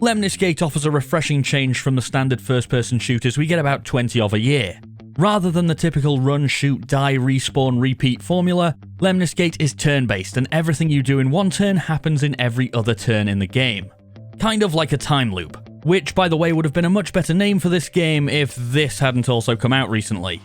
Lemnis Gate offers a refreshing change from the standard first-person shooters we get about 20 of a year. Rather than the typical run, shoot, die, respawn, repeat formula, Lemnis Gate is turn-based and everything you do in one turn happens in every other turn in the game. Kind of like a time loop, which by the way would have been a much better name for this game if this hadn't also come out recently.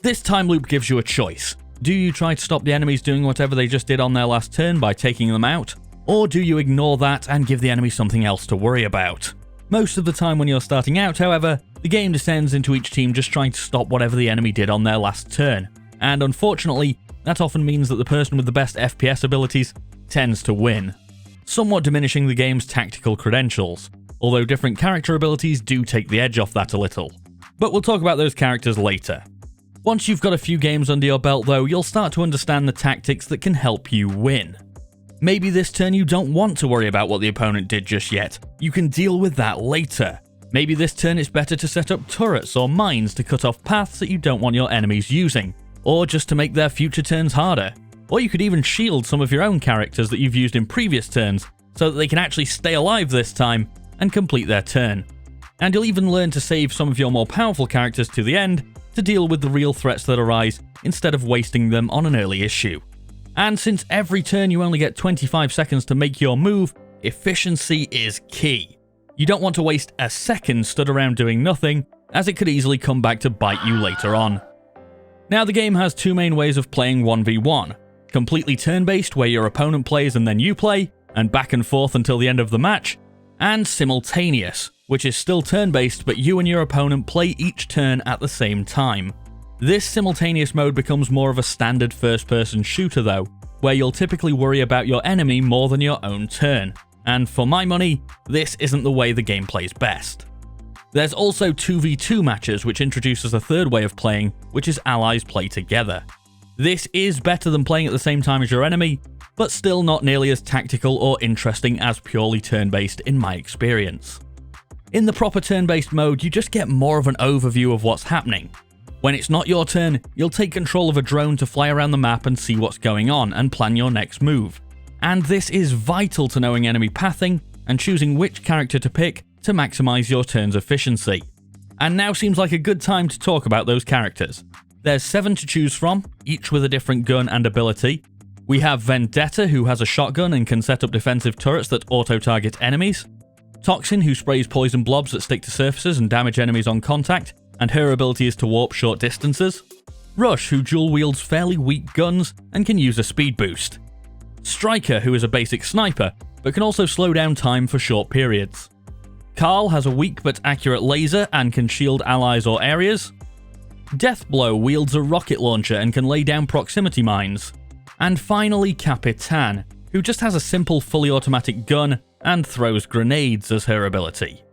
This time loop gives you a choice. Do you try to stop the enemies doing whatever they just did on their last turn by taking them out? Or do you ignore that and give the enemy something else to worry about? Most of the time when you're starting out, however, the game descends into each team just trying to stop whatever the enemy did on their last turn, and unfortunately, that often means that the person with the best FPS abilities tends to win, somewhat diminishing the game's tactical credentials, although different character abilities do take the edge off that a little. But we'll talk about those characters later. Once you've got a few games under your belt though, you'll start to understand the tactics that can help you win. Maybe this turn you don't want to worry about what the opponent did just yet. You can deal with that later. Maybe this turn it's better to set up turrets or mines to cut off paths that you don't want your enemies using, or just to make their future turns harder. Or you could even shield some of your own characters that you've used in previous turns so that they can actually stay alive this time and complete their turn. And you'll even learn to save some of your more powerful characters to the end to deal with the real threats that arise instead of wasting them on an early issue. And since every turn you only get 25 seconds to make your move, efficiency is key. You don't want to waste a second stood around doing nothing, as it could easily come back to bite you later on. Now the game has two main ways of playing 1v1, completely turn-based where your opponent plays and then you play, and back and forth until the end of the match, and simultaneous, which is still turn-based but you and your opponent play each turn at the same time. This simultaneous mode becomes more of a standard first-person shooter though, where you'll typically worry about your enemy more than your own turn, and for my money, this isn't the way the game plays best. There's also 2v2 matches which introduces a third way of playing, which is allies play together. This is better than playing at the same time as your enemy, but still not nearly as tactical or interesting as purely turn-based in my experience. In the proper turn-based mode, you just get more of an overview of what's happening. When it's not your turn, you'll take control of a drone to fly around the map and see what's going on and plan your next move. And this is vital to knowing enemy pathing and choosing which character to pick to maximize your turn's efficiency. And now seems like a good time to talk about those characters. There's 7 to choose from, each with a different gun and ability. We have Vendetta, who has a shotgun and can set up defensive turrets that auto-target enemies. Toxin, who sprays poison blobs that stick to surfaces and damage enemies on contact, and her ability is to warp short distances. Rush, who dual wields fairly weak guns and can use a speed boost. Striker, who is a basic sniper, but can also slow down time for short periods. Carl has a weak but accurate laser and can shield allies or areas. Deathblow wields a rocket launcher and can lay down proximity mines. And finally Capitan, who just has a simple fully automatic gun and throws grenades as her ability.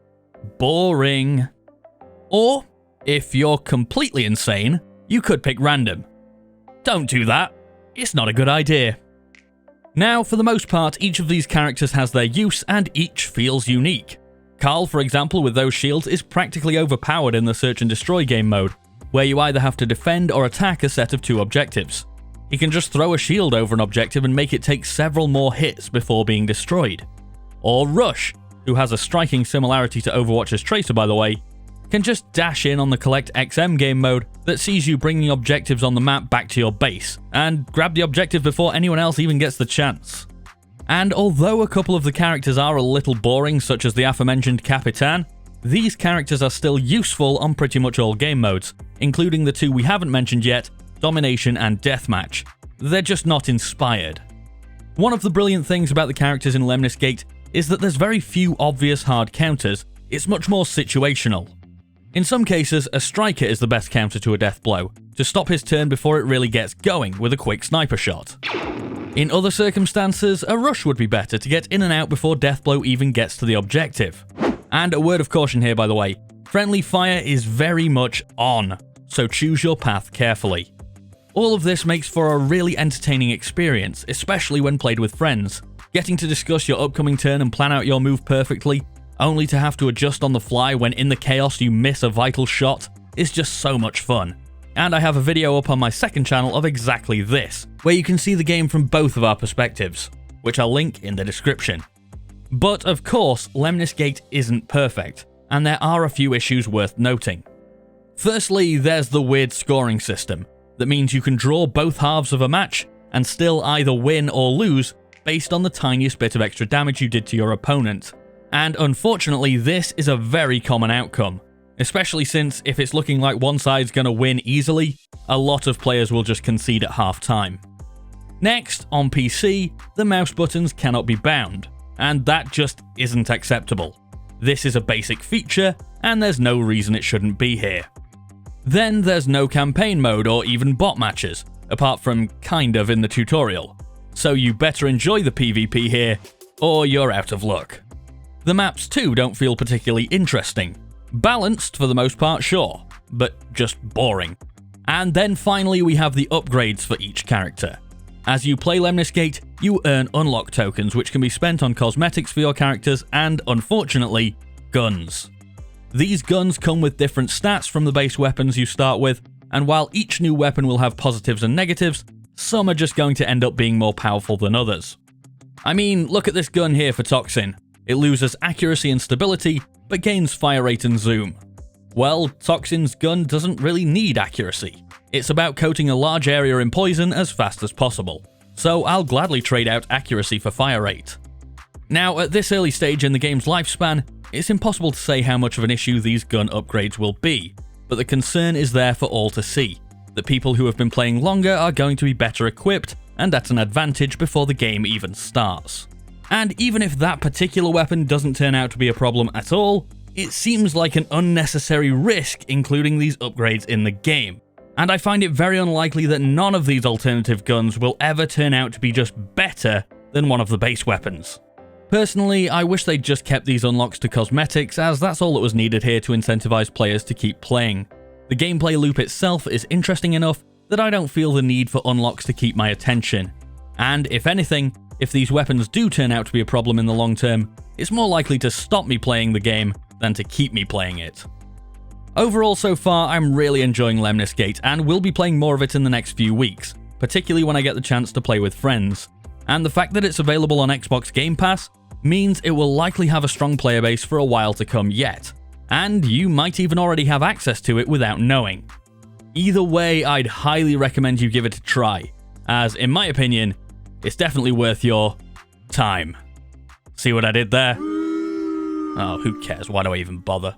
Boring. Or, if you're completely insane, you could pick random. Don't do that. It's not a good idea. Now, for the most part, each of these characters has their use and each feels unique. Carl, for example, with those shields is practically overpowered in the search and destroy game mode, where you either have to defend or attack a set of 2 objectives. He can just throw a shield over an objective and make it take several more hits before being destroyed. Or Rush, who has a striking similarity to Overwatch's Tracer by the way, can just dash in on the Collect XM game mode that sees you bringing objectives on the map back to your base, and grab the objective before anyone else even gets the chance. And although a couple of the characters are a little boring, such as the aforementioned Capitan, these characters are still useful on pretty much all game modes, including the 2 we haven't mentioned yet, Domination and Deathmatch. They're just not inspired. One of the brilliant things about the characters in Lemnis Gate is that there's very few obvious hard counters, it's much more situational. In some cases, a striker is the best counter to a death blow, to stop his turn before it really gets going with a quick sniper shot. In other circumstances, a rush would be better to get in and out before death blow even gets to the objective. And a word of caution here by the way, friendly fire is very much on, so choose your path carefully. All of this makes for a really entertaining experience, especially when played with friends. Getting to discuss your upcoming turn and plan out your move perfectly, only to have to adjust on the fly when in the chaos you miss a vital shot, is just so much fun. And I have a video up on my second channel of exactly this, where you can see the game from both of our perspectives, which I'll link in the description. But of course, Lemnis Gate isn't perfect, and there are a few issues worth noting. Firstly, there's the weird scoring system, that means you can draw both halves of a match and still either win or lose based on the tiniest bit of extra damage you did to your opponent. And unfortunately, this is a very common outcome, especially since if it's looking like one side's gonna win easily, a lot of players will just concede at half time. Next, on PC, the mouse buttons cannot be bound, and that just isn't acceptable. This is a basic feature, and there's no reason it shouldn't be here. Then there's no campaign mode or even bot matches, apart from kind of in the tutorial, so you better enjoy the PvP here, or you're out of luck. The maps too don't feel particularly interesting. Balanced for the most part, sure, but just boring. And then finally we have the upgrades for each character. As you play Lemnis Gate, you earn unlock tokens which can be spent on cosmetics for your characters and, unfortunately, guns. These guns come with different stats from the base weapons you start with, and while each new weapon will have positives and negatives, some are just going to end up being more powerful than others. I mean, look at this gun here for Toxin. It loses accuracy and stability, but gains fire rate and zoom. Well, Toxin's gun doesn't really need accuracy. It's about coating a large area in poison as fast as possible, so I'll gladly trade out accuracy for fire rate. Now, at this early stage in the game's lifespan, it's impossible to say how much of an issue these gun upgrades will be, but the concern is there for all to see. The people who have been playing longer are going to be better equipped and at an advantage before the game even starts. And even if that particular weapon doesn't turn out to be a problem at all, it seems like an unnecessary risk including these upgrades in the game. And I find it very unlikely that none of these alternative guns will ever turn out to be just better than one of the base weapons. Personally, I wish they'd just kept these unlocks to cosmetics, as that's all that was needed here to incentivize players to keep playing. The gameplay loop itself is interesting enough that I don't feel the need for unlocks to keep my attention. And if anything, if these weapons do turn out to be a problem in the long term, it's more likely to stop me playing the game than to keep me playing it. Overall, so far, I'm really enjoying Lemnis Gate and will be playing more of it in the next few weeks, particularly when I get the chance to play with friends. And the fact that it's available on Xbox Game Pass means it will likely have a strong player base for a while to come yet, and you might even already have access to it without knowing. Either way, I'd highly recommend you give it a try, as in my opinion, it's definitely worth your time. See what I did there? Oh, who cares? Why do I even bother?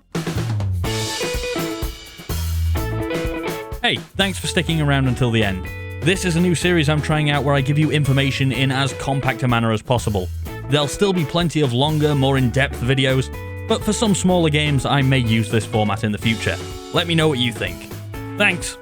Hey, thanks for sticking around until the end. This is a new series I'm trying out where I give you information in as compact a manner as possible. There'll still be plenty of longer, more in-depth videos, but for some smaller games I may use this format in the future. Let me know what you think. Thanks!